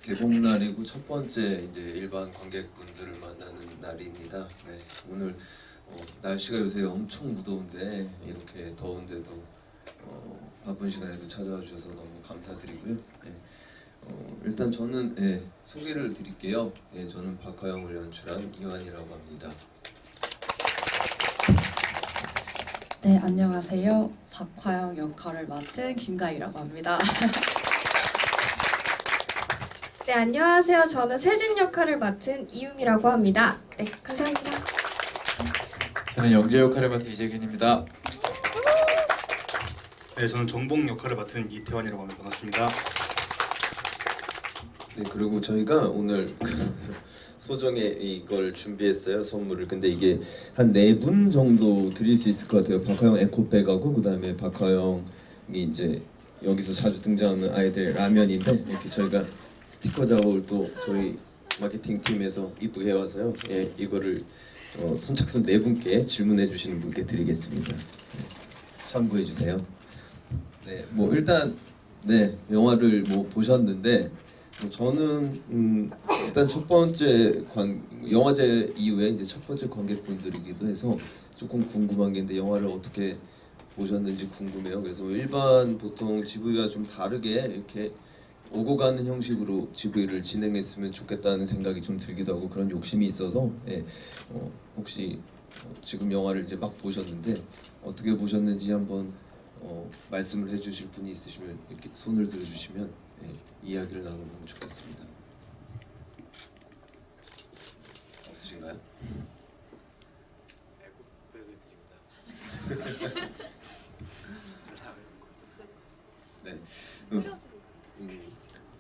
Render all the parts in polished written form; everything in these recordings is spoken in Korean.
개봉 날이고 첫 번째 이제 일반 관객분들을 만나는 날입니다. 네, 오늘 날씨가 요새 엄청 무더운데 이렇게 더운데도 바쁜 시간에도 찾아와 주셔서 너무 감사드리고요. 일단 저는 소개를 드릴게요. 저는 박화영을 연출한 이완이라고 합니다. 네, 안녕하세요. 박화영 역할을 맡은 김가희라고 합니다. 네, 안녕하세요. 저는 세진 역할을 맡은 이유미라고 합니다. 네, 감사합니다. 저는 영재 역할을 맡은 이재균입니다. 네, 저는 정봉 역할을 맡은 이태환이라고 합니다. 반갑습니다. 네, 그리고 저희가 오늘 소정에 이걸 준비했어요, 선물을. 근데 이게 한 4분 정도 드릴 수 있을 것 같아요. 박화영 에코백하고 그다음에 박화영이 이제 여기서 자주 등장하는 아이들 라면인데 이렇게 저희가 스티커 작업을 또 저희 마케팅 팀에서 이쁘게 해와서요. 이거를 선착순 4분께 질문해 주시는 분께 드리겠습니다. 참고해 주세요. 네, 뭐 일단 영화를 뭐 보셨는데 저는 일단 첫 번째 영화제 이후에 이제 첫 번째 관객분들이기도 해서 조금 궁금한 게 있는데 영화를 어떻게 보셨는지 궁금해요. 그래서 일반 보통 GV와 좀 다르게 이렇게 오고 가는 형식으로 GV를 진행했으면 좋겠다는 생각이 좀 들기도 하고 그런 욕심이 있어서 혹시 지금 영화를 이제 막 보셨는데 어떻게 보셨는지 한번 말씀을 해주실 분이 있으시면 이렇게 손을 들어주시면 이야기를 나눠보면 좋겠습니다. 없으신가요? 네.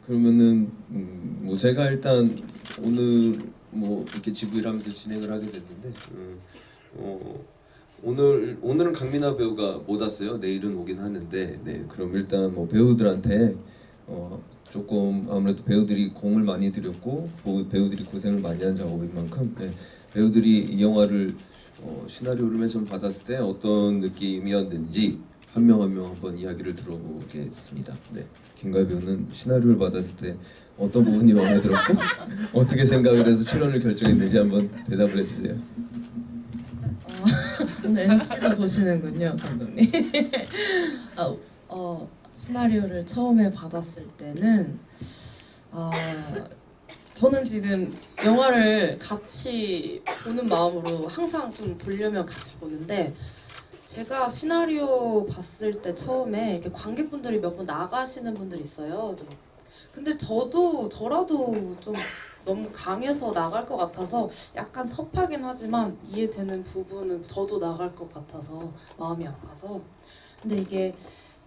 그러면은 뭐 제가 일단 오늘 뭐 이렇게 GV를 하면서 진행을 하게 됐는데 오늘은 강민아 배우가 못 왔어요. 내일은 오긴 하는데 그럼 일단 뭐 배우들한테 조금 아무래도 배우들이 공을 많이 들였고 배우들이 고생을 많이 한 작업인 만큼 배우들이 이 영화를 시나리오를 맨 처음 받았을 때 어떤 느낌이었는지 한 명 한 명 한번 이야기를 들어보겠습니다. 김가희 배우는 시나리오를 받았을 때 어떤 부분이 마음에 들었고 어떻게 생각을 해서 출연을 결정했는지 한번 대답을 해주세요. 오늘 MC도 보시는군요, 감독님. 시나리오를 처음에 받았을 때는 저는 지금 영화를 같이 보는 마음으로 항상 좀 보려면 같이 보는데 제가 시나리오 봤을 때 처음에 이렇게 관객분들이 몇 분 나가시는 분들이 있어요. 근데 저라도 좀 너무 강해서 나갈 것 같아서 약간 섭하긴 하지만 이해되는 부분은 저도 나갈 것 같아서 마음이 아파서. 근데 이게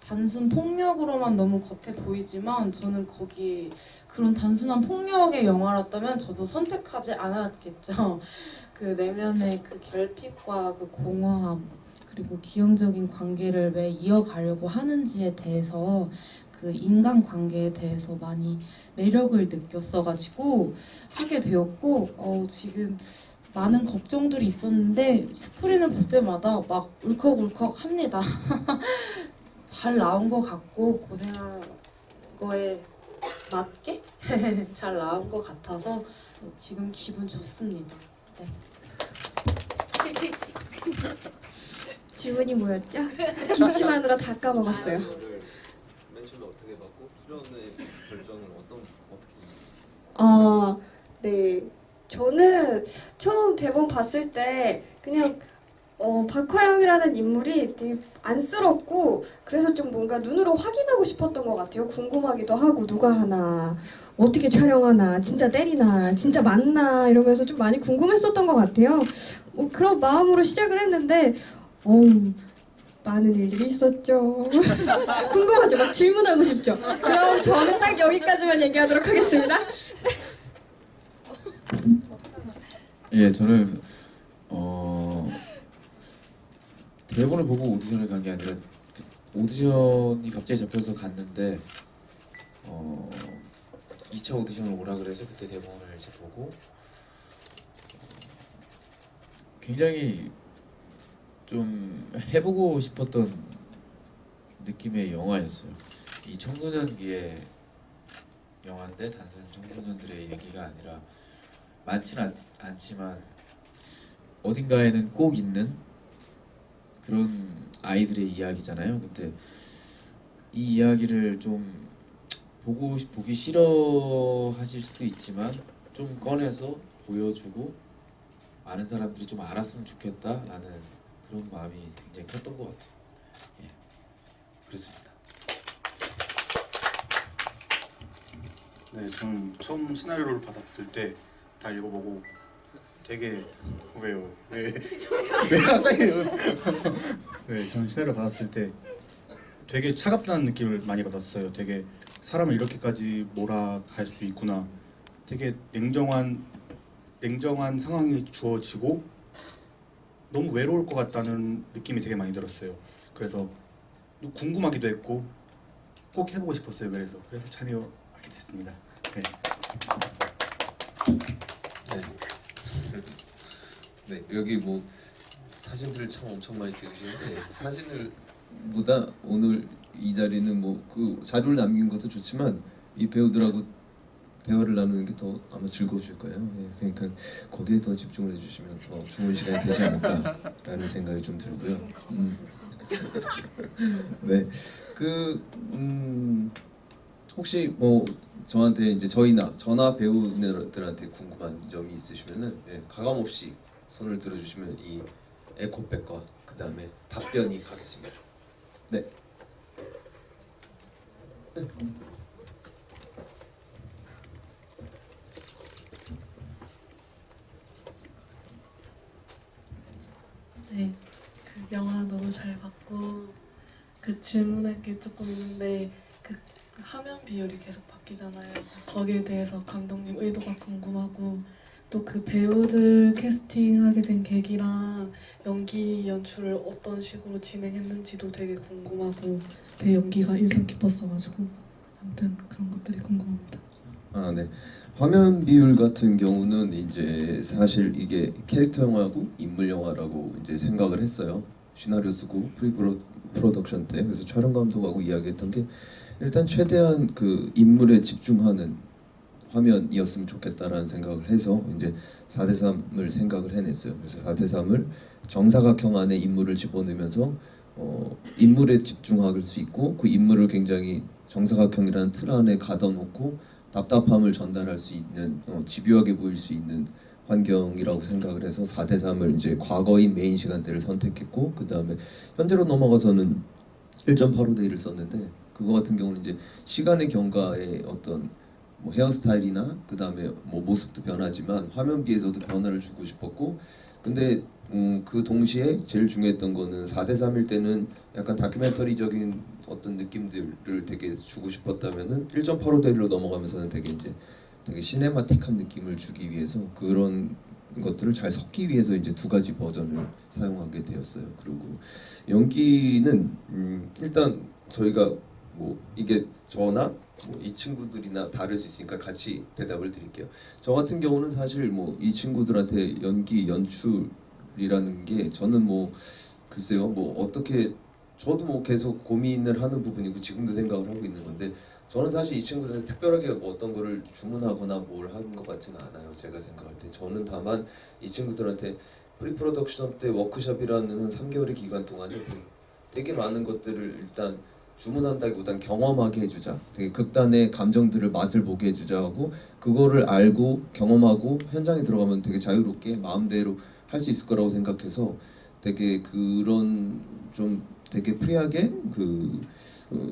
단순 폭력으로만 너무 겉에 보이지만 저는 거기 그런 단순한 폭력의 영화였다면 저도 선택하지 않았겠죠. 그 내면의 그 결핍과 그 공허함 그리고 기형적인 관계를 왜 이어가려고 하는지에 대해서 그 인간관계에 대해서 많이 매력을 느꼈어가지고 하게 되었고 지금 많은 걱정들이 있었는데 스크린을 볼 때마다 막 울컥울컥 합니다. 잘 나온 것 같고 고생한 거에 맞게 잘 나온 것 같아서 지금 기분 좋습니다. 네. 질문이 뭐였죠? 기침하느라 다 까먹었어요. 맨 처음에 어떻게 받고 출연의 결정을 네. 저는 처음 대본 봤을 때 그냥 박화영이라는 인물이 되게 안쓰럽고 그래서 좀 뭔가 눈으로 확인하고 싶었던 것 같아요. 궁금하기도 하고 누가 하나, 어떻게 촬영하나, 진짜 때리나, 진짜 맞나 이러면서 좀 많이 궁금했었던 것 같아요. 뭐 그런 마음으로 시작을 했는데 많은 일들이 있었죠. 궁금하죠? 막 질문하고 싶죠? 그럼 저는 딱 여기까지만 얘기하도록 하겠습니다. 저는 대본을 보고 오디션을 간 게 아니라 오디션이 갑자기 잡혀서 갔는데 2차 오디션을 오라 그래서 그때 대본을 이제 보고 굉장히 좀 해보고 싶었던 느낌의 영화였어요. 이 청소년기에 영화인데 단순히 청소년들의 얘기가 아니라 많지는 않지만 어딘가에는 꼭 있는 그런 아이들의 이야기잖아요. 근데 이 이야기를 좀 보기 싫어하실 수도 있지만 좀 꺼내서 보여주고 많은 사람들이 좀 알았으면 좋겠다라는 그런 마음이 굉장히 컸던 것 같아요. 예, 그렇습니다. 네, 저는 처음 시나리오를 받았을 때 다 읽어보고 되게 왜요? 왜 갑자기요? 네, 저는 시나리오 받았을 때 되게 차갑다는 느낌을 많이 받았어요. 되게 사람을 이렇게까지 몰아갈 수 있구나. 되게 냉정한 상황이 주어지고 너무 외로울 것 같다는 느낌이 되게 많이 들었어요. 그래서 궁금하기도 했고 꼭 해보고 싶었어요. 그래서 참여하게 됐습니다. 네. 네, 여기 뭐 사진들을 참 엄청 많이 찍으시는데 사진을 보다 오늘 이 자리는 뭐 그 자료를 남긴 것도 좋지만 이 배우들하고 대화를 나누는 게 더 아마 즐거우실 거예요. 예, 그러니까 거기에 더 집중을 해주시면 더 좋은 시간이 되지 않을까라는 생각이 좀 들고요. 네, 혹시 뭐 저한테 이제 저희나 전화 배우들한테 궁금한 점이 있으시면은 가감 없이 손을 들어주시면 이 에코백과 그 다음에 답변이 가겠습니다. 네. 네, 그 영화 너무 잘 봤고 그 질문할 게 조금 있는데 그 화면 비율이 계속 바뀌잖아요. 거기에 대해서 감독님 의도가 궁금하고 또 그 배우들 캐스팅하게 된 계기랑 연기 연출을 어떤 식으로 진행했는지도 되게 궁금하고 되게 연기가 인상 깊었어가지고 아무튼 그런 것들이 궁금합니다. 아, 네. 화면 비율 같은 경우는 이제 사실 이게 캐릭터 영화고 인물 영화라고 이제 생각을 했어요. 시나리오 쓰고 프로덕션 때. 그래서 촬영 감독하고 이야기했던 게 일단 최대한 그 인물에 집중하는 화면이었으면 좋겠다라는 생각을 해서 이제 4:3을 생각을 해냈어요. 그래서 4:3을 정사각형 안에 인물을 집어넣으면서 인물에 집중할 수 있고 그 인물을 굉장히 정사각형이라는 틀 안에 가둬놓고 답답함을 전달할 수 있는 집요하게 보일 수 있는 환경이라고 생각을 해서 4:3을 이제 과거인 메인 시간대를 선택했고 그 다음에 현재로 넘어가서는 1.85대1을 썼는데 그거 같은 경우는 이제 시간의 경과의 어떤 뭐 헤어스타일이나 그 다음에 뭐 모습도 변하지만 화면비에서도 변화를 주고 싶었고 근데 그 동시에 제일 중요했던 거는 4:3일 때는 약간 다큐멘터리적인 어떤 느낌들을 되게 주고 싶었다면은 1.85대1로 넘어가면서는 되게 시네마틱한 느낌을 주기 위해서 그런 것들을 잘 섞기 위해서 이제 두 가지 버전을 사용하게 되었어요. 그리고 연기는 일단 저희가 뭐 이게 저나 뭐 이 친구들이나 다를 수 있으니까 같이 대답을 드릴게요. 저 같은 경우는 사실 뭐 이 친구들한테 연기 연출이라는 게 저는 뭐 글쎄요 뭐 어떻게 저도 뭐 계속 고민을 하는 부분이고 지금도 생각을 하고 있는 건데 저는 사실 이 친구들한테 특별하게 뭐 어떤 거를 주문하거나 뭘 하는 것 같지는 않아요. 제가 생각할 때 저는 다만 이 친구들한테 프리프로덕션 때 워크숍이라는 한 3개월의 기간 동안에 되게 많은 것들을 일단 주문한다기보단 경험하게 해주자. 되게 극단의 감정들을 맛을 보게 해주자 하고 그거를 알고 경험하고 현장에 들어가면 되게 자유롭게 마음대로 할 수 있을 거라고 생각해서 되게 그런 좀 되게 프리하게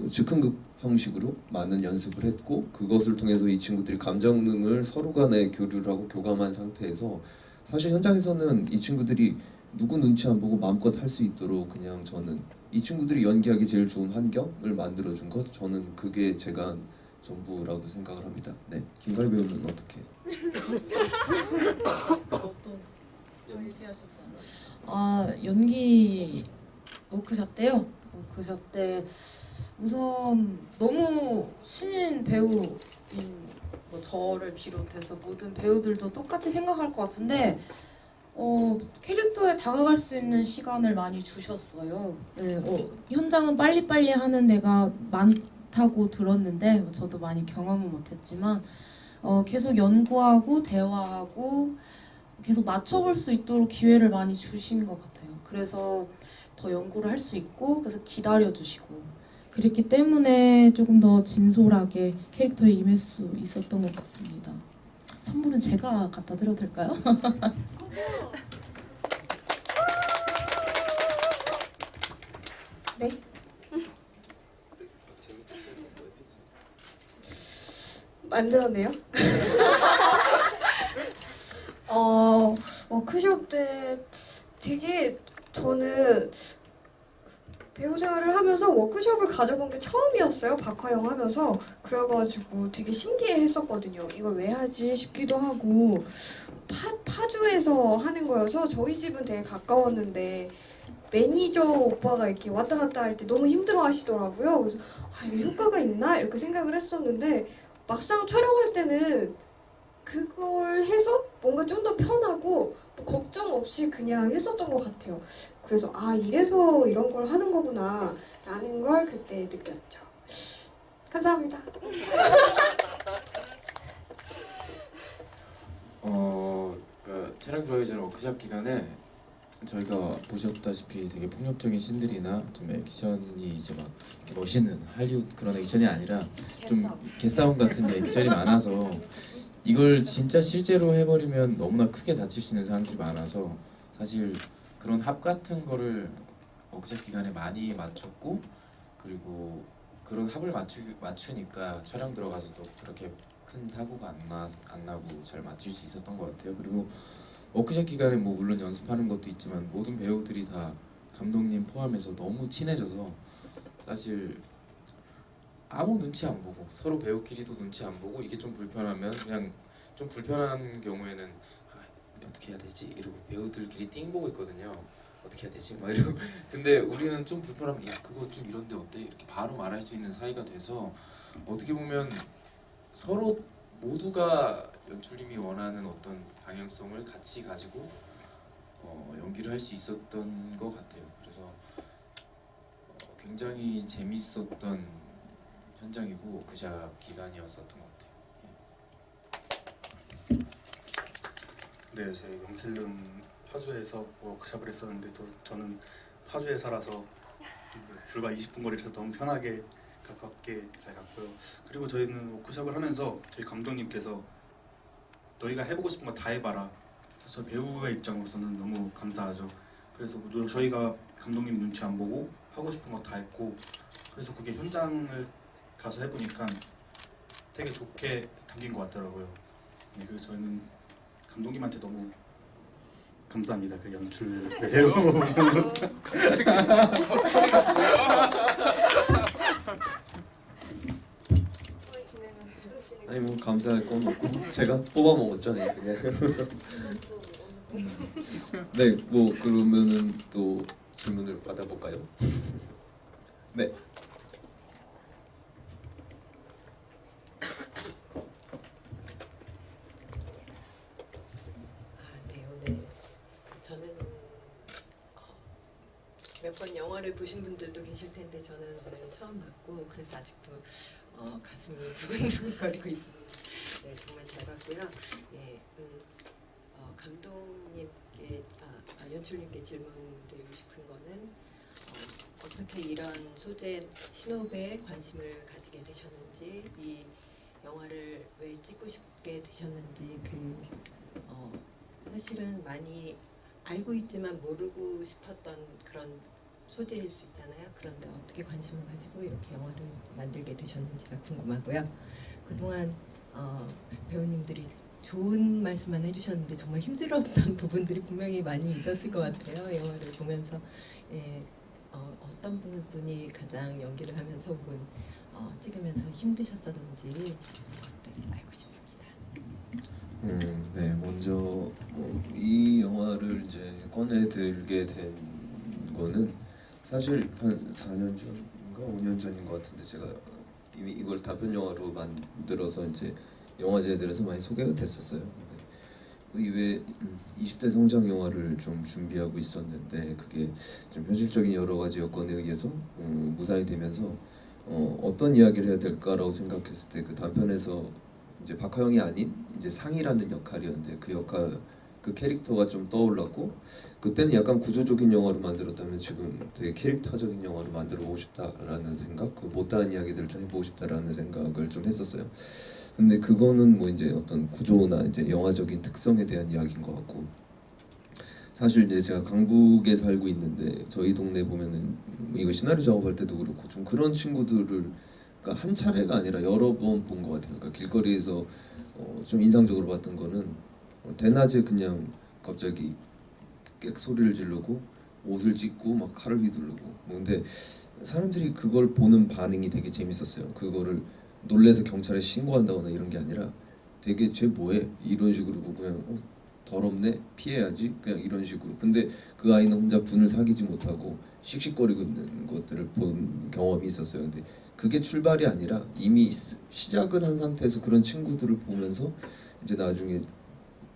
즉흥극 형식으로 많은 연습을 했고 그것을 통해서 이 친구들이 감정능을 서로 간에 교류를 하고 교감한 상태에서 사실 현장에서는 이 친구들이 누구 눈치 안 보고 마음껏 할 수 있도록 그냥 저는 이 친구들이 연기하기 제일 좋은 환경을 만들어준 것 저는 그게 제가 한 전부라고 생각을 합니다. 네, 김가희 배우는 어떻게? 어떤 얘기하셨잖아요. 연기 워크숍 때요. 워크숍 때 우선 너무 신인 배우인 뭐 저를 비롯해서 모든 배우들도 똑같이 생각할 것 같은데 캐릭터에 다가갈 수 있는 시간을 많이 주셨어요. 네, 현장은 빨리빨리 하는 데가 좋다고 들었는데 저도 많이 경험은 못했지만 계속 연구하고 대화하고 계속 맞춰볼 수 있도록 기회를 많이 주신 것 같아요. 그래서 더 연구를 할 수 있고 그래서 기다려주시고 그랬기 때문에 조금 더 진솔하게 캐릭터에 임할 수 있었던 것 같습니다. 선물은 제가 갖다 드려도 될까요? 네. 만들었네요. 워크숍 때 되게 저는 배우 생활을 하면서 워크숍을 가져본 게 처음이었어요. 박화영 하면서. 그래가지고 되게 신기해했었거든요. 이걸 왜 하지 싶기도 하고 파주에서 하는 거여서 저희 집은 되게 가까웠는데 매니저 오빠가 이렇게 왔다 갔다 할 때 너무 힘들어 하시더라고요. 그래서 이게 효과가 있나? 이렇게 생각을 했었는데 막상 촬영할 때는 그걸 해서 뭔가 좀 더 편하고 걱정 없이 그냥 했었던 것 같아요. 그래서 이래서 이런 걸 하는 거구나 라는 걸 그때 느꼈죠. 감사합니다. 촬영 들어가기 전에 워크숍 기간에 저희가 보셨다시피 되게 폭력적인 씬들이나 좀 액션이 이제 막 이렇게 멋있는 할리우드 그런 액션이 아니라 좀 개싸움 같은 액션이 많아서 이걸 진짜 실제로 해버리면 너무나 크게 다칠 수 있는 상황들이 많아서 사실 그런 합 같은 거를 워크숍 기간에 많이 맞췄고 그리고 그런 합을 맞추니까 촬영 들어가서도 그렇게 큰 사고가 안 나고 잘 맞출 수 있었던 것 같아요. 그리고 워크숍 기간에 뭐 물론 연습하는 것도 있지만 모든 배우들이 다 감독님 포함해서 너무 친해져서 사실 아무 눈치 안 보고 서로 배우끼리도 눈치 안 보고 이게 좀 불편하면 그냥 좀 불편한 경우에는 어떻게 해야 되지? 이러고 배우들끼리 띵 보고 있거든요. 어떻게 해야 되지? 막 이러고 근데 우리는 좀 불편하면 야 그거 좀 이런데 어때? 이렇게 바로 말할 수 있는 사이가 돼서 어떻게 보면 서로 모두가 연출님이 원하는 어떤 방향성을 같이 가지고 연기를 할 수 있었던 것 같아요. 그래서 굉장히 재밌었던 현장이고 워크숍 기간이었었던 것 같아요. 네, 저희 명필름 파주에서 워크숍을 했었는데 저는 파주에 살아서 불과 20분 거리라서 너무 편하게 가깝게 잘 갔고요. 그리고 저희는 워크숍을 하면서 저희 감독님께서 너희가 해보고 싶은 거 다 해봐라. 저 배우의 입장으로서는 너무 감사하죠. 그래서 저희가 감독님 눈치 안 보고 하고 싶은 거 다 했고 그래서 그게 현장을 가서 해보니까 되게 좋게 담긴 것 같더라고요. 네, 그래서 저희는 감독님한테 너무 감사합니다. 그 연출을 해보고 아니 뭐 감사할 건 없고 제가 뽑아 먹었죠. 네, 그냥. 네, 뭐 그러면은 또 질문을 받아볼까요? 네. 네, 오늘 저는 몇 번 영화를 보신 분들도 계실 텐데 저는 오늘 처음 봤고 그래서 아직도 가슴이 두근두근거리고 있습니다. 네, 정말 잘 봤고요. 예, 감독님께 연출님께 질문드리고 싶은 거는 어떻게 이런 소재 신호배에 관심을 가지게 되셨는지, 이 영화를 왜 찍고 싶게 되셨는지, 사실은 많이 알고 있지만 모르고 싶었던 그런 소재일 수 있잖아요. 그런데 어떻게 관심을 가지고 이렇게 영화를 만들게 되셨는지가 궁금하고요. 그동안 배우님들이 좋은 말씀만 해주셨는데 정말 힘들었던 부분들이 분명히 많이 있었을 것 같아요. 영화를 보면서 어떤 부분이 가장 연기를 하면서 혹은 찍으면서 힘드셨었는지 그것들을 알고 싶습니다. 네, 먼저 이 영화를 이제 꺼내들게 된 거는 사실 한 4년 전인가 5년 전인 것 같은데 제가 이미 이걸 단편 영화로 만들어서 이제 영화제들에서 많이 소개가 됐었어요. 그 이외에 20대 성장 영화를 좀 준비하고 있었는데 그게 좀 현실적인 여러 가지 여건에 의해서 무산이 되면서 어떤 이야기를 해야 될까라고 생각했을 때 그 단편에서 이제 박하영이 아닌 이제 상이라는 역할이었는데 그 역할 그 캐릭터가 좀 떠올랐고 그때는 약간 구조적인 영화로 만들었다면 지금 되게 캐릭터적인 영화로 만들어 보고 싶다라는 생각, 그 못다한 이야기들을 좀 해보고 싶다라는 생각을 좀 했었어요. 근데 그거는 뭐 이제 어떤 구조나 이제 영화적인 특성에 대한 이야기인 것 같고 사실 이제 제가 강북에 살고 있는데 저희 동네 보면은 이거 시나리오 작업할 때도 그렇고 좀 그런 친구들을 그러니까 한 차례가 아니라 여러 번 본 것 같아요. 그러니까 길거리에서 좀 인상적으로 봤던 거는 대낮에 그냥 갑자기 꽥 소리를 지르고 옷을 찢고 막 칼을 휘두르고 뭐 근데 사람들이 그걸 보는 반응이 되게 재밌었어요. 그거를 놀래서 경찰에 신고한다거나 이런 게 아니라 되게 쟤 뭐해 이런 식으로 보고 그냥 더럽네 피해야지 그냥 이런 식으로. 근데 그 아이는 혼자 분을 사귀지 못하고 씩씩거리고 있는 것들을 본 경험이 있었어요. 근데 그게 출발이 아니라 이미 시작을 한 상태에서 그런 친구들을 보면서 이제 나중에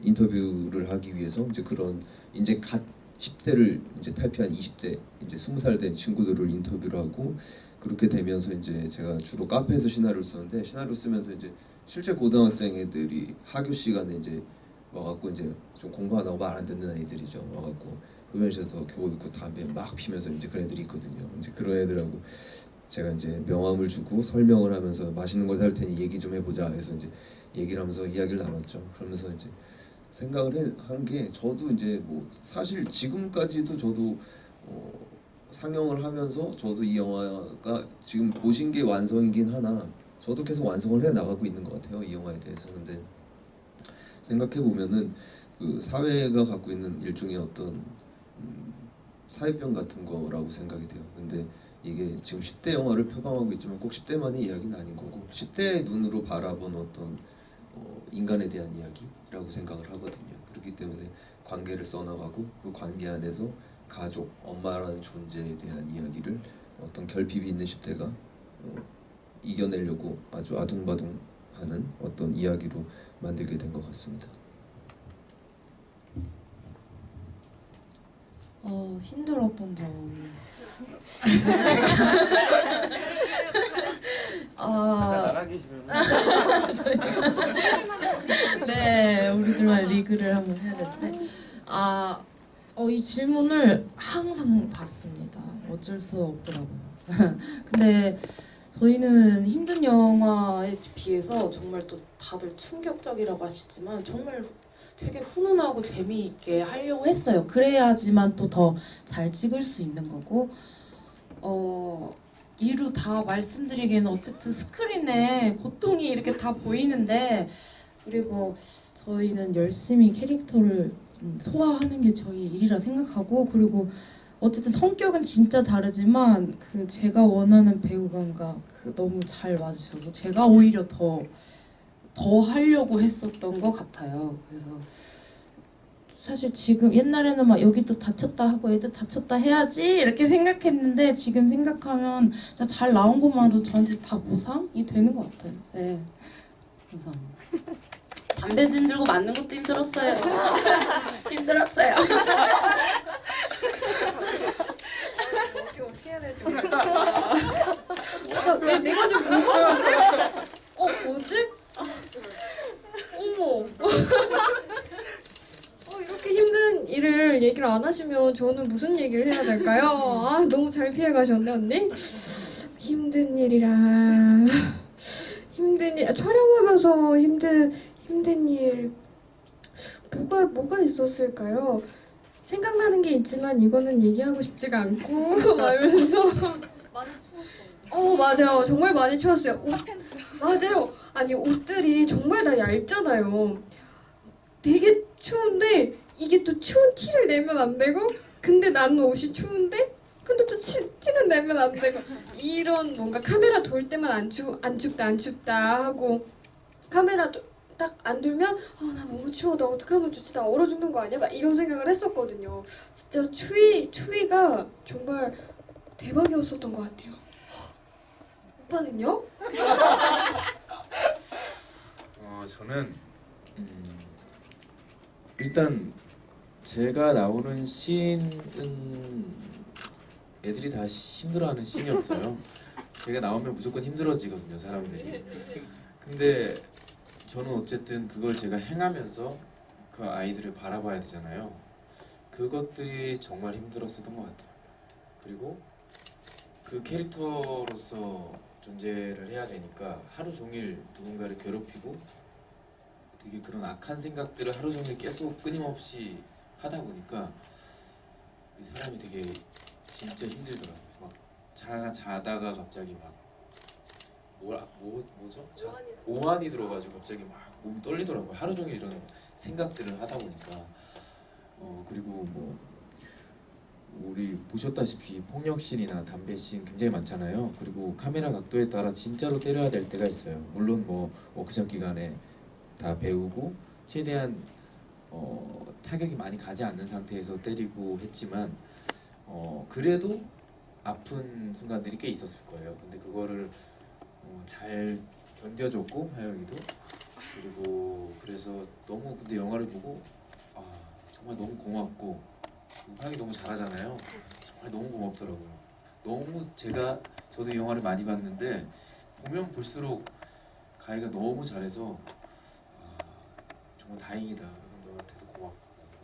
인터뷰를 하기 위해서 이제 그런 이제 갓 10대를 이제 탈피한 20대 이제 20살 된 친구들을 인터뷰를 하고 그렇게 되면서 이제 제가 주로 카페에서 시나리오를 쓰는데 시나리오 쓰면서 이제 실제 고등학생 애들이 하교 시간에 이제 와갖고 이제 좀 공부 안 하고 말 안 듣는 애들이죠. 와갖고 흡연실에서 교복 입고 담배 막 피면서 이제 그런 애들이 있거든요. 이제 그런 애들하고 제가 이제 명함을 주고 설명을 하면서 맛있는 걸 살 테니 얘기 좀 해보자 해서 이제 얘기를 하면서 이야기를 나눴죠. 그러면서 이제 생각을 한 게 저도 이제 뭐 사실 지금까지도 저도 상영을 하면서 저도 이 영화가 지금 보신 게 완성이긴 하나 저도 계속 완성을 해 나가고 있는 것 같아요. 이 영화에 대해서. 근데 생각해 보면은 그 사회가 갖고 있는 일종의 어떤 사회병 같은 거라고 생각이 돼요. 근데 이게 지금 10대 영화를 표방하고 있지만 꼭 10대만의 이야기는 아닌 거고 10대의 눈으로 바라본 어떤 인간에 대한 이야기라고 생각을 하거든요. 그렇기 때문에 관계를 써나가고 그 관계 안에서 가족, 엄마라는 존재에 대한 이야기를 어떤 결핍이 있는 10대가 이겨내려고 아주 아둥바둥하는 어떤 이야기로 만들게 된 것 같습니다. 힘들었던 점. 나가기 싫으면 네, 우리들만 리그를 한번 해야 되는데 이 질문을 항상 받습니다. 어쩔 수 없더라고요. 근데 저희는 힘든 영화에 비해서 정말 또 다들 충격적이라고 하시지만 정말 되게 훈훈하고 재미있게 하려고 했어요. 그래야지만 또 더 잘 찍을 수 있는 거고 이루 다 말씀드리기에는 어쨌든 스크린에 고통이 이렇게 다 보이는데 그리고 저희는 열심히 캐릭터를 소화하는 게 저희 일이라 생각하고 그리고 어쨌든 성격은 진짜 다르지만 그 제가 원하는 배우감과 너무 잘 맞으셔서 제가 오히려 더 하려고 했었던 것 같아요. 그래서 사실 지금 옛날에는 막 여기도 다쳤다 하고 얘도 다쳤다 해야지 이렇게 생각했는데 지금 생각하면 진짜 잘 나온 것만으로도 저한테 다 보상이 되는 것 같아요. 네, 감사합니다. 담배 좀 들고 맞는 것도 힘들었어요. 힘들었어요. 어떻게 해야 될지 모르겠다. 내가 지금 뭐 하는 거지? 뭐지? 어머. 이렇게 힘든 일을 얘기를 안 하시면 저는 무슨 얘기를 해야 될까요? 너무 잘 피해 가셨네, 언니. 힘든 일이라. 힘든 일, 촬영하면서 힘든 일 뭐가 있었을까요? 생각나는 게 있지만 이거는 얘기하고 싶지가 않고 말면서 많이 추웠던 맞아요. 정말 많이 추웠어요. 맞아요. 아니 옷들이 정말 다 얇잖아요. 되게 추운데 이게 또 추운 티를 내면 안 되고 근데 나는 옷이 추운데 근데 또 티는 내면 안 되고 이런 뭔가 카메라 돌 때만 안 춥다 하고 카메라도 딱 안 돌면 나 너무 추워 나 어떡하면 좋지 나 얼어 죽는 거 아니야? 막 이런 생각을 했었거든요. 진짜 추위가 정말 대박이었었던 것 같아요. 오빠는요? 저는 일단 제가 나오는 씬은 애들이 다 힘들어하는 씬이었어요. 제가 나오면 무조건 힘들어지거든요, 사람들이. 근데 저는 어쨌든 그걸 제가 행하면서 그 아이들을 바라봐야 되잖아요. 그것들이 정말 힘들었었던 것 같아요. 그리고 그 캐릭터로서 존재를 해야 되니까 하루 종일 누군가를 괴롭히고 되게 그런 악한 생각들을 하루 종일 계속 끊임없이 하다 보니까 이 사람이 되게 진짜 힘들더라고요. 막 자다가 갑자기 막 뭐죠? 오한이 들어가지고 갑자기 막 몸이 떨리더라고요. 하루 종일 이런 생각들을 하다 보니까 그리고 뭐 우리 보셨다시피 폭력씬이나 담배씬 굉장히 많잖아요. 그리고 카메라 각도에 따라 진짜로 때려야 될 때가 있어요. 물론 뭐 워크숍 기간에 다 배우고 최대한 타격이 많이 가지 않는 상태에서 때리고 했지만 그래도 아픈 순간들이 꽤 있었을 거예요. 근데 그거를 잘 견뎌줬고 하영이도 그리고 그래서 너무 근데 영화를 보고 정말 너무 고맙고 하영이 너무 잘하잖아요. 정말 너무 고맙더라고요. 너무 저도 이 영화를 많이 봤는데 보면 볼수록 가희가 너무 잘해서 정말 다행이다. 너한테도 고맙고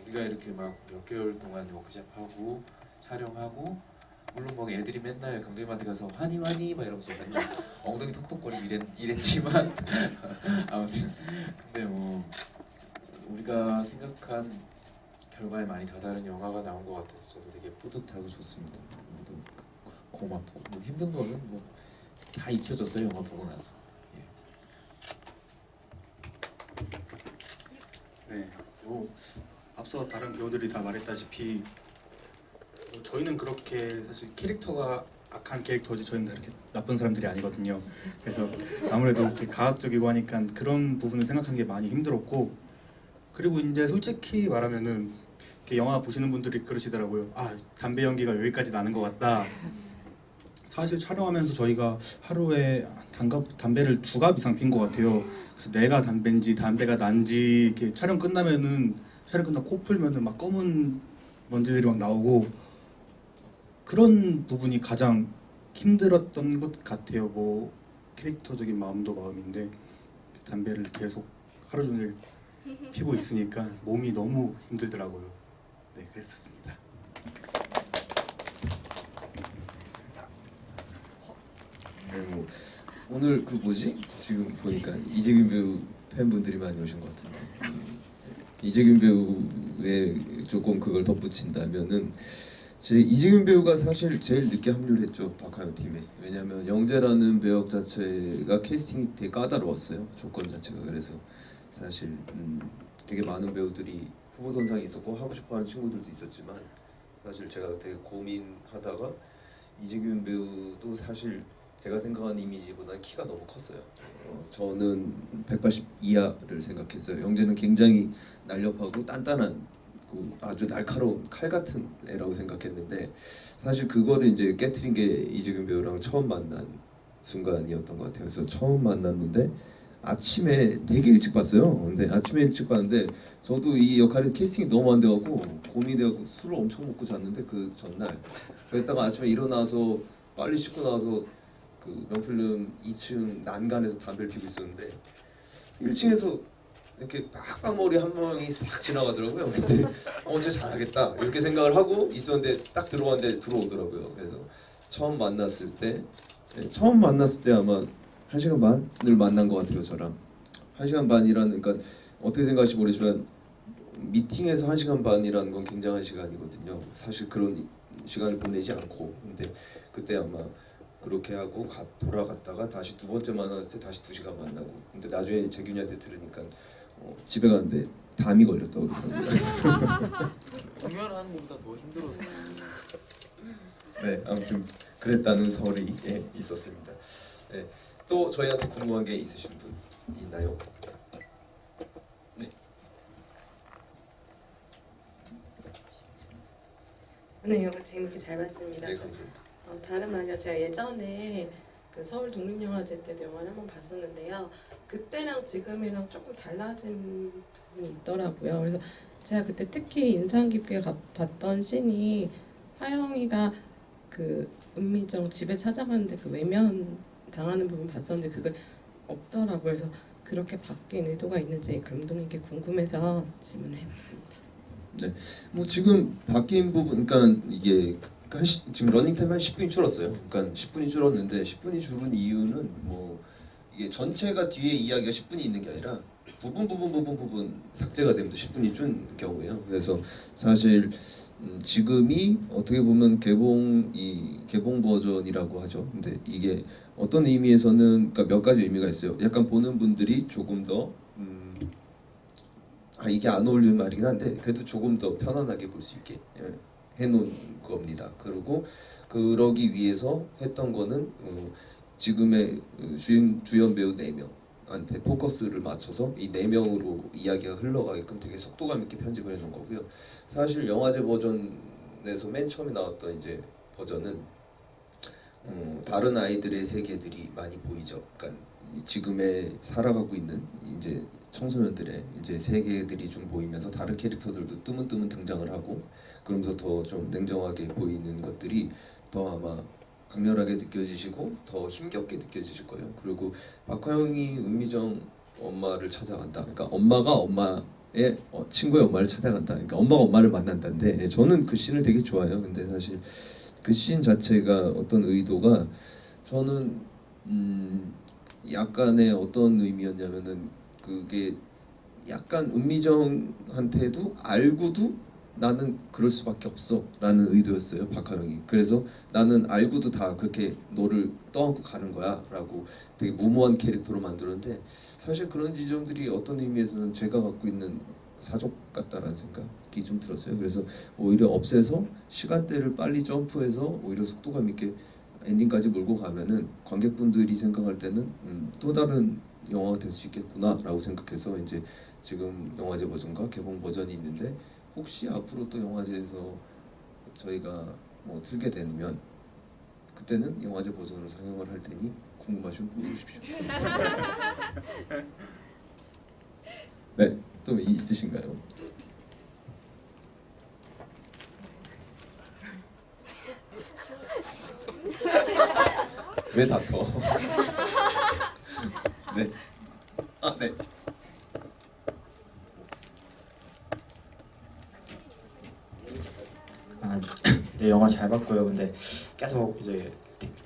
우리가 이렇게 막 몇 개월 동안 워크숍하고 촬영하고 물론 막 애들이 맨날 감독님한테 가서 환희 막 이러면서 맨날 엉덩이 톡톡거리고 이랬지만 아무튼 근데 뭐 우리가 생각한 결과에 많이 다다른 영화가 나온 것 같아서 저도 되게 뿌듯하고 좋습니다. 너무 고맙고 뭐 힘든 거는 뭐 다 잊혀졌어요 영화 보고 나서. 네, 뭐 앞서 다른 배우들이 다 말했다시피 저희는 그렇게 사실 캐릭터가 악한 캐릭터지 저희는 다 이렇게 나쁜 사람들이 아니거든요. 그래서 아무래도 이렇게 과학적이고 하니까 그런 부분을 생각하는 게 많이 힘들었고 그리고 이제 솔직히 말하면은 이렇게 영화 보시는 분들이 그러시더라고요. 담배 연기가 여기까지 나는 것 같다. 사실 촬영하면서 저희가 하루에 담배를 2갑 이상 핀 것 같아요. 그래서 내가 담배인지 담배가 난지 이렇게 촬영 끝나고 코 풀면은 막 검은 먼지들이 막 나오고 그런 부분이 가장 힘들었던 것 같아요. 뭐 캐릭터적인 마음도 마음인데 담배를 계속 하루 종일 피고 있으니까 몸이 너무 힘들더라고요. 네, 그랬었습니다. 뭐 오늘 그 뭐지? 지금 보니까 이재균 배우 팬분들이 많이 오신 것 같은데 이재균 배우에 조금 그걸 덧붙인다면은 이재균 배우가 사실 제일 늦게 합류를 했죠 박하영 팀에. 왜냐하면 영재라는 배역 자체가 캐스팅이 되게 까다로웠어요. 조건 자체가. 그래서 사실 되게 많은 배우들이 후보 선상에 있었고 하고 싶어하는 친구들도 있었지만 사실 제가 되게 고민하다가 이재균 배우도 사실 제가 생각한 이미지보다는 키가 너무 컸어요. 저는 180 이하를 생각했어요. 영재는 굉장히 날렵하고 단단한 아주 날카로운 칼 같은 애라고 생각했는데 사실 그거를 이제 깨트린 게 이재균 배우랑 처음 만난 순간이었던 것 같아요. 그래서 처음 만났는데 아침에 되게 일찍 봤어요. 근데 아침에 일찍 봤는데 저도 이 역할에 캐스팅이 너무 안 돼갖고 고민돼갖고 술을 엄청 먹고 잤는데 그 전날 그랬다가 아침에 일어나서 빨리 씻고 나와서 그 명필름 2층 난간에서 담배를 피우고 있었는데 1층에서 이렇게 빡빡머리 한 명이 싹 지나가더라고요. 근데 진짜 잘하겠다 이렇게 생각을 하고 있었는데 딱 들어왔는데 들어오더라고요. 그래서 처음 만났을 때 아마 1시간 반을 만난 것 같아요. 저랑 1시간 반이라는 그러니까 어떻게 생각하실지 모르지만 미팅에서 1시간 반이라는 건 굉장한 시간이거든요. 사실 그런 시간을 보내지 않고 근데 그때 아마 그렇게 하고 돌아갔다가 다시 두 번째 만났을 때 다시 2시간 만나고 근데 나중에 재균이한테 들으니까 집에 가는데 담이 걸렸다고 그러더라고요. 공연하는 것보다 더 힘들었어요. 네, 아무튼 그랬다는 설이 있었습니다. 네, 또 저희한테 궁금한 게 있으신 분 있나요? 네, 영화 재밌게 잘 봤습니다. 네, 감사합니다. 다름 아니라 제가 예전에 그 서울 독립영화제 때도 영화를 한번 봤었는데요. 그때랑 지금이랑 조금 달라진 부분이 있더라고요. 그래서 제가 그때 특히 인상 깊게 봤던 씬이 하영이가 그 은미정 집에 찾아가는데 그 외면 당하는 부분 봤었는데 그게 없더라고요. 그래서 그렇게 바뀐 의도가 있는지 감독님께 궁금해서 질문을 해봤습니다. 뭐 지금 바뀐 부분, 그러니까 이게 지금 러닝 타임 한 10분이 줄었어요. 그러니까 10분이 줄었는데 10분이 줄은 이유는 뭐 이게 전체가 뒤에 이야기가 10분이 있는 게 아니라 부분 삭제가 되면서 10분이 준 경우예요. 그래서 사실 지금이 어떻게 보면 개봉 버전이라고 하죠. 근데 이게 어떤 의미에서는 그러니까 몇 가지 의미가 있어요. 약간 보는 분들이 조금 더 이게 안 어울리는 말이긴 한데 그래도 조금 더 편안하게 볼 수 있게 해놓은 겁니다. 그리고 그러기 위해서 했던 거는 지금의 주연 배우 4명한테 포커스를 맞춰서 이 4명으로 이야기가 흘러가게끔 되게 속도감 있게 편집을 해놓은 거고요. 사실 영화제 버전에서 맨 처음에 나왔던 이제 버전은 다른 아이들의 세계들이 많이 보이죠. 그러니까 지금의 살아가고 있는 이제 청소년들의 이제 세계들이 좀 보이면서 다른 캐릭터들도 뜨문뜨문 등장을 하고 그러면서 더 좀 냉정하게 보이는 것들이 더 아마 강렬하게 느껴지시고 더 힘겹게 느껴지실 거예요. 그리고 박화영이 은미정 엄마를 찾아간다. 그러니까 엄마가 엄마의 친구의 엄마를 찾아간다. 그러니까 엄마가 엄마를 만난다는데 저는 그 씬을 되게 좋아해요. 근데 사실 그 씬 자체가 어떤 의도가 저는 약간의 어떤 의미였냐면은 그게 약간 은미정한테도 알고도 나는 그럴 수밖에 없어 라는 의도였어요, 박하영이. 그래서 나는 알고도 다 그렇게 너를 떠안고 가는 거야 라고 되게 무모한 캐릭터로 만들었는데 사실 그런 지점들이 어떤 의미에서는 제가 갖고 있는 사족 같다라는 생각이 좀 들었어요. 그래서 오히려 없애서 시간대를 빨리 점프해서 오히려 속도감 있게 엔딩까지 몰고 가면은 관객분들이 생각할 때는 또 다른 영화가 될 수 있겠구나 라고 생각해서 이제 지금 영화제 버전과 개봉 버전이 있는데 혹시 앞으로 또 영화제에서 저희가 뭐 틀게 되면 그때는 영화제 버전으로 상영을 할 테니 궁금하시면 물어보십시오. 네, 또 있으신가요? 왜 다퉈? 네. 네. 네, 영화 잘 봤고요. 근데 계속 이제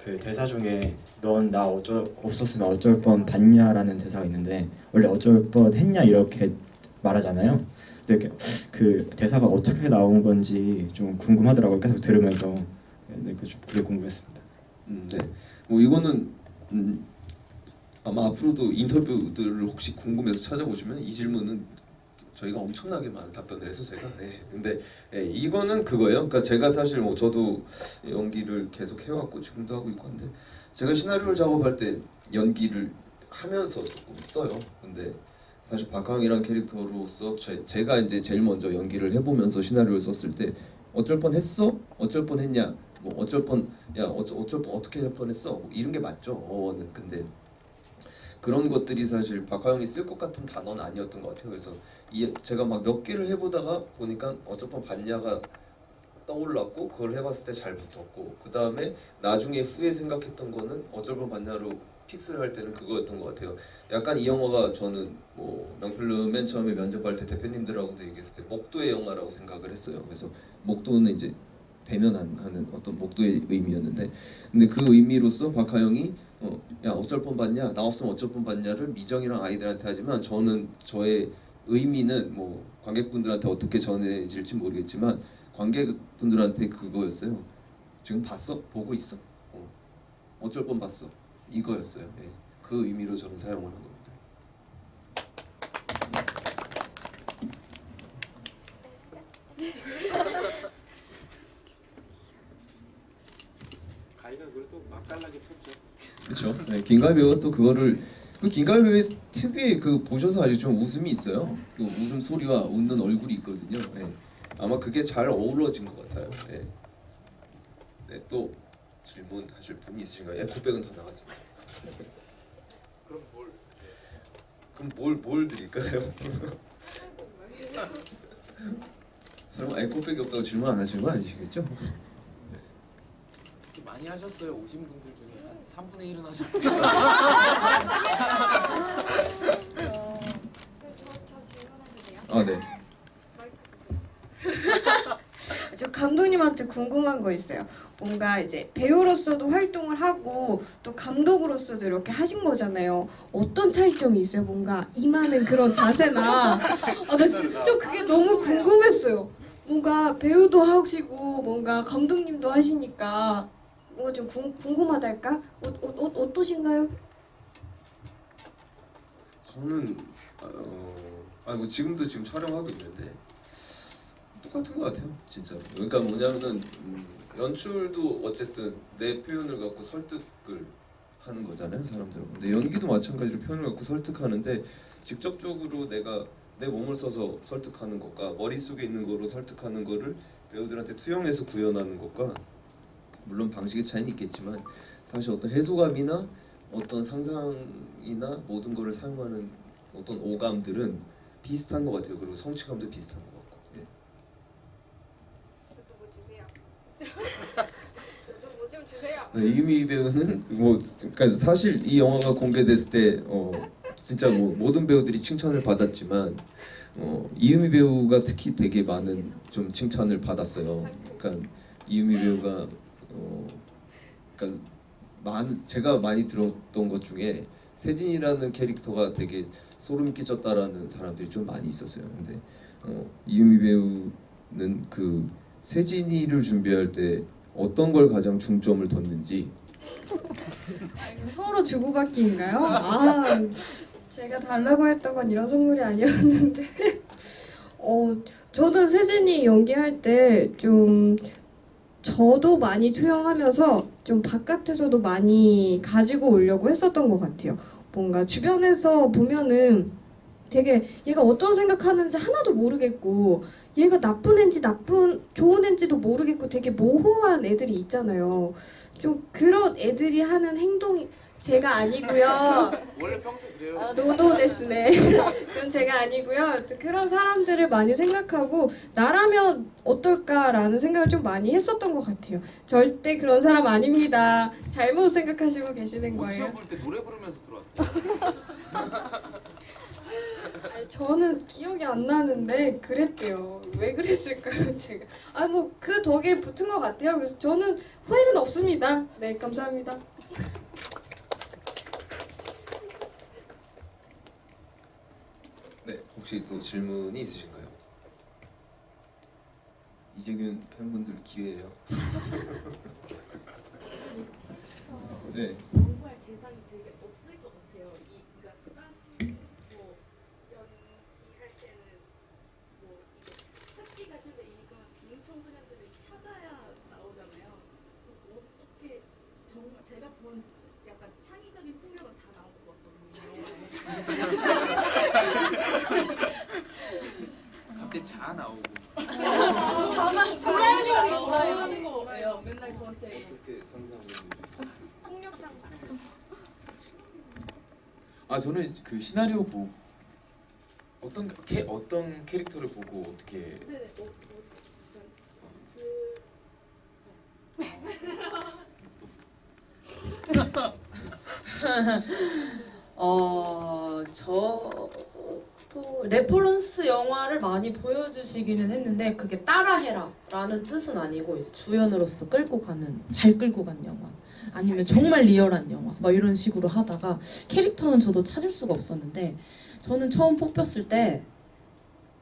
그 대사 중에 넌 나 없었으면 어쩔 뻔 봤냐라는 대사가 있는데 원래 어쩔 뻔 했냐 이렇게 말하잖아요. 근데 그 대사가 어떻게 나온 건지 좀 궁금하더라고요. 계속 들으면서 네, 그게 궁금했습니다. 네. 뭐 이거는 아마 앞으로도 인터뷰들을 혹시 궁금해서 찾아보시면 이 질문은 저희가 엄청나게 많은 답변을 해서 제가 근데 이거는 그거예요. 그러니까 제가 사실 뭐 저도 연기를 계속 해왔고 지금도 하고 있고 한데 제가 시나리오를 작업할 때 연기를 하면서 조금 써요. 근데 사실 박하영이라는 캐릭터로서 제가 이제 제일 먼저 연기를 해보면서 시나리오를 썼을 때 어쩔 뻔했어? 어쩔 뻔했냐? 뭐 어쩔 뻔 어떻게 할 뻔했어? 뭐 이런 게 맞죠. 어는 근데 그런 것들이 사실 박하영이 쓸 것 같은 단어는 아니었던 것 같아요. 그래서 제가 막 몇 개를 해보다가 보니까 어쩔 뻔 봤냐가 떠올랐고 그걸 해봤을 때 잘 붙었고 그 다음에 나중에 후에 생각했던 거는 어쩔 뻔 봤냐로 픽스를 할 때는 그거였던 것 같아요. 약간 이 영화가 저는 뭐 명필름 맨 처음에 면접할 때 대표님들하고도 얘기했을 때 목도의 영화라고 생각을 했어요. 그래서 목도는 이제 대면하는 어떤 목도의 의미였는데 근데 그 의미로서 박하영이 야 어쩔 뻔 봤냐 나 없으면 어쩔 뻔 봤냐를 미정이랑 아이들한테 하지만 저는 저의 의미는 뭐 관객분들한테 어떻게 전해질지 모르겠지만 관객분들한테 그거였어요. 지금 봤어? 보고 있어? 어쩔 뻔 봤어 이거였어요. 그 의미로 저는 사용을 한 겁니다. 가희가 그래도 맛깔나게 쳤죠. 그렇죠. 네, 김가희 배우가 또 그거를 그 김가희 배우의 특유의 그 보셔서 아직 좀 웃음이 있어요. 그 웃음 소리와 웃는 얼굴이 있거든요. 네. 아마 그게 잘 어우러진 것 같아요. 네. 네, 또 질문하실 분이 있으신가요? 에코백은 다 나갔습니다. 그럼 뭘 드릴까요? 설마 에코백이 없다고 질문 안 하시는 거 아니시겠죠? 많이 하셨어요. 오신 분들 중에 한 3분의 1은 하셨어요. 저 질문해도 돼요? 아 네. 저 감독님한테 궁금한 거 있어요. 뭔가 이제 배우로서도 활동을 하고 또 감독으로서도 이렇게 하신 거잖아요. 어떤 차이점이 있어요? 뭔가 임하는 그런 자세나 좀 그게 너무 궁금했어요. 뭔가 배우도 하시고 뭔가 감독님도 하시니까 뭔가 좀 궁금하달까? 어떠신가요? 저는 뭐 지금도 지금 촬영하고 있는데 똑같은 것 같아요, 진짜로. 그러니까 뭐냐면은 연출도 어쨌든 내 표현을 갖고 설득을 하는 거잖아요, 사람들은. 근데 연기도 마찬가지로 표현을 갖고 설득하는데 직접적으로 내가 내 몸을 써서 설득하는 것과 머릿속에 있는 거로 설득하는 거를 배우들한테 투영해서 구현하는 것과 물론 방식의 차이는 있겠지만 사실 어떤 해소감이나 어떤 상상이나 모든 거를 사용하는 어떤 오감들은 비슷한 것 같아요. 그리고 성취감도 비슷한 것 같고. 예. 저도 뭐 주세요. 저도 뭐 좀 주세요. 네, 이유미 배우는 뭐 그러니까 사실 이 영화가 공개됐을 때 진짜 뭐 모든 배우들이 칭찬을 받았지만 이유미 배우가 특히 되게 많은 좀 칭찬을 받았어요. 그러니까 이유미 배우가 그러니까 제가 많이 들었던 것 중에 세진이라는 캐릭터가 되게 소름 끼쳤다라는 사람들이 좀 많이 있었어요. 근데 이유미 배우는 그 세진이를 준비할 때 어떤 걸 가장 중점을 뒀는지. 서로 주고받기인가요? 아, 제가 달라고 했던 건 이런 선물이 아니었는데 저는 세진이 연기할 때 좀 저도 많이 투영하면서 좀 바깥에서도 많이 가지고 오려고 했었던 것 같아요. 뭔가 주변에서 보면은 되게 얘가 어떤 생각하는지 하나도 모르겠고 얘가 나쁜 애인지 좋은 애인지도 모르겠고 되게 모호한 애들이 있잖아요. 좀 그런 애들이 하는 행동이 제가 아니고요. 원래 평소에 그래요. 노노 데스네. 그건 제가 아니고요. 그런 사람들을 많이 생각하고 나라면 어떨까라는 생각을 좀 많이 했었던 것 같아요. 절대 그런 사람 아닙니다. 잘못 생각하시고 계시는 거예요. 시험 볼 때 노래 부르면서 들어왔대요. 아니, 저는 기억이 안 나는데 그랬대요. 왜 그랬을까요, 제가? 뭐 그 덕에 붙은 것 같아요. 그래서 저는 후회는 없습니다. 네, 감사합니다. 네, 혹시 또 질문이 있으신가요? 이재균 팬분들 기회예요. 네. 연구할 대상이 되게 없을 것 같아요. 그러니까 딱뭐 연기할 때는 뭐 이게 찾기가 싫은데 이건 비행 청소년들을 찾아야 나오잖아요. 어떻게 정말 제가 본 약간 창의적인 폭력은 다 나온 것 같거든요. 갑자기 자 나오고. 도라에몽이 하는 거예요. 맨날 저한테. 어떻게 상상하는지. 폭력 상상. 저는 그 시나리오 보고 어떤 캐릭터를 보고 어떻게 네네. 저도 레퍼런스 영화를 많이 보여주시기는 했는데 그게 따라해라 라는 뜻은 아니고 이제 주연으로서 잘 끌고 간 영화 아니면 정말 리얼한 영화 막 이런 식으로 하다가 캐릭터는 저도 찾을 수가 없었는데 저는 처음 뽑혔을 때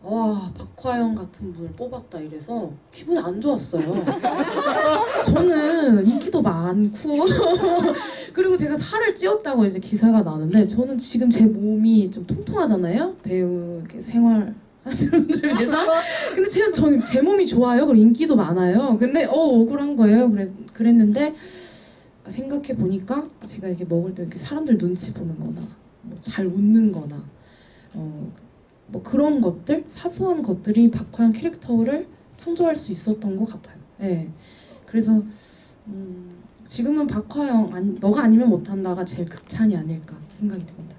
와, 박화영 같은 분을 뽑았다 이래서 기분이 안 좋았어요. 저는 인기도 많고 그리고 제가 살을 찌웠다고 이제 기사가 나는데 저는 지금 제 몸이 좀 통통하잖아요. 배우 이렇게 생활 하시는 분들 위해서. 근데 저는 제 몸이 좋아요. 그리고 인기도 많아요. 근데 억울한 거예요. 그랬는데 생각해 보니까 제가 이렇게 먹을 때 이렇게 사람들 눈치 보는 거나 뭐 잘 웃는 거나 뭐 그런 것들, 사소한 것들이 박화영 캐릭터를 창조할 수 있었던 것 같아요. 네. 그래서 지금은 박화영 너가 아니면 못한다가 제일 극찬이 아닐까 생각이 듭니다.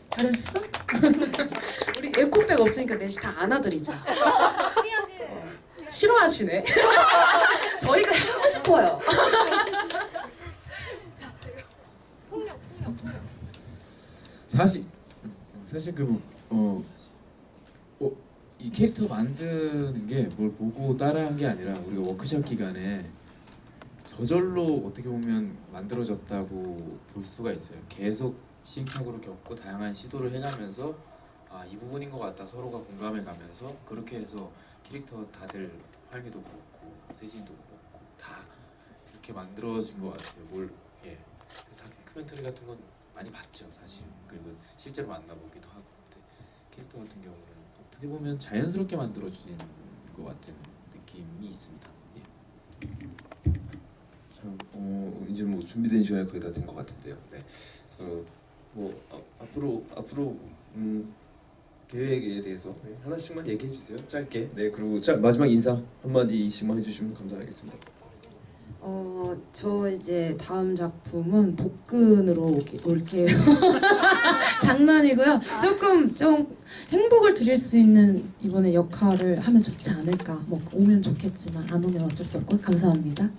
잘했어? 우리 에코백 없으니까 넷이 다 안아드리자. 싫어하시네. 저희가 하고 싶어요. 사실 이 캐릭터 만드는 게 뭘 보고 따라한 게 아니라 우리가 워크숍 기간에 저절로 어떻게 보면 만들어졌다고 볼 수가 있어요. 계속 시행착오를 겪고 다양한 시도를 해가면서 이 부분인 것 같다 서로가 공감해가면서 그렇게 해서 캐릭터 다들 화영이도 그렇고 세진이도 그렇고 다 이렇게 만들어진 것 같아요. 다큐멘터리 같은 건 많이 봤죠 사실. 그리고 실제로 만나보기도 하고. 근데 캐릭터 같은 경우는 어떻게 보면 자연스럽게 만들어진 것 같은 느낌이 있습니다. 이제 뭐 준비된 시간이 거의 다 된 것 같은데요. 네. 앞으로 계획에 대해서 하나씩만 얘기해 주세요. 짧게. 네. 그리고 마지막 인사 한마디씩만 해주시면 감사하겠습니다. 저 이제 다음 작품은 복근으로 올게요. 장난이고요. 좀 행복을 드릴 수 있는 이번에 역할을 하면 좋지 않을까. 뭐 오면 좋겠지만 안 오면 어쩔 수 없고 감사합니다.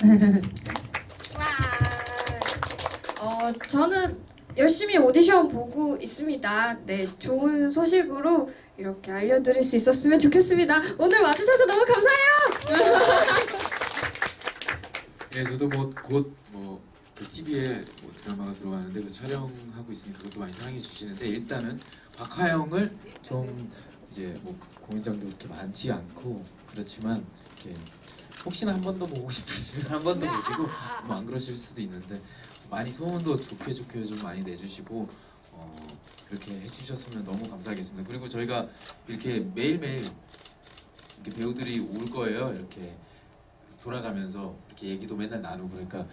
저는 열심히 오디션 보고 있습니다. 네, 좋은 소식으로 이렇게 알려드릴 수 있었으면 좋겠습니다. 오늘 와주셔서 너무 감사해요. 네, 저도 곧 TV에 드라마가 들어가는데 그 촬영하고 있으니까 그것도 많이 사랑해 주시는데 일단은 박하영을 좀 이제 공연장도 그렇게 많지 않고 그렇지만 이렇게 혹시나 한 번 더 보고 싶으시면 한 번 더 보시고 안 그러실 수도 있는데 많이 소문도 좋게 좀 많이 내주시고 그렇게 해주셨으면 너무 감사하겠습니다. 그리고 저희가 이렇게 매일매일 이렇게 배우들이 올 거예요. 이렇게 돌아가면서 이렇게 얘기도 맨날 나누고 그러니까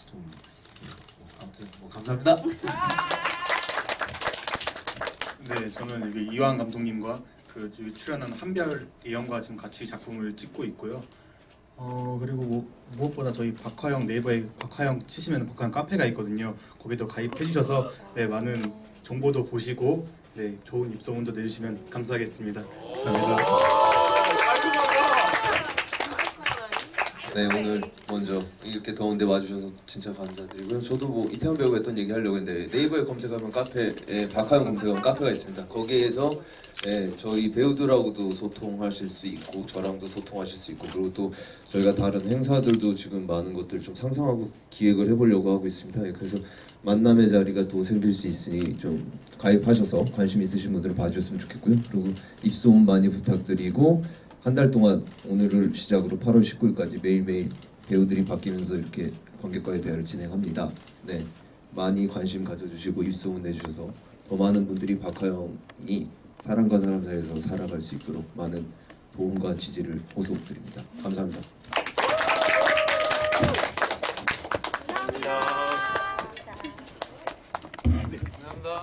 좀 아무튼 감사합니다. 네, 저는 여기 이완 감독님과 그 여기 출연한 한별 예영과 지금 같이 작품을 찍고 있고요. 그리고 무엇보다 저희 박하영 네이버에 박하영 치시면 박하영 카페가 있거든요. 거기도 가입해 주셔서 많은 정보도 보시고 좋은 입소문도 내주시면 감사하겠습니다. 감사합니다. 네, 오늘 먼저 이렇게 더운데 와주셔서 진짜 감사드리고요. 저도 이태원 배우가 했던 얘기 하려고 했는데 네이버에 검색하면 카페에 박하영 검색하면 카페가 있습니다. 거기에서 저희 배우들하고도 소통하실 수 있고 저랑도 소통하실 수 있고 그리고 또 저희가 다른 행사들도 지금 많은 것들 좀 상상하고 기획을 해보려고 하고 있습니다. 그래서 만남의 자리가 또 생길 수 있으니 좀 가입하셔서 관심 있으신 분들은 봐주셨으면 좋겠고요. 그리고 입소문 많이 부탁드리고 한 달 동안 오늘을 시작으로 8월 19일까지 매일매일 배우들이 바뀌면서 이렇게 관객과의 대화를 진행합니다. 네, 많이 관심 가져주시고 입소문 내주셔서 더 많은 분들이 박하영이 사람과 사람 사이에서 살아갈 수 있도록 많은 도움과 지지를 호소드립니다. 감사합니다. 감사합니다.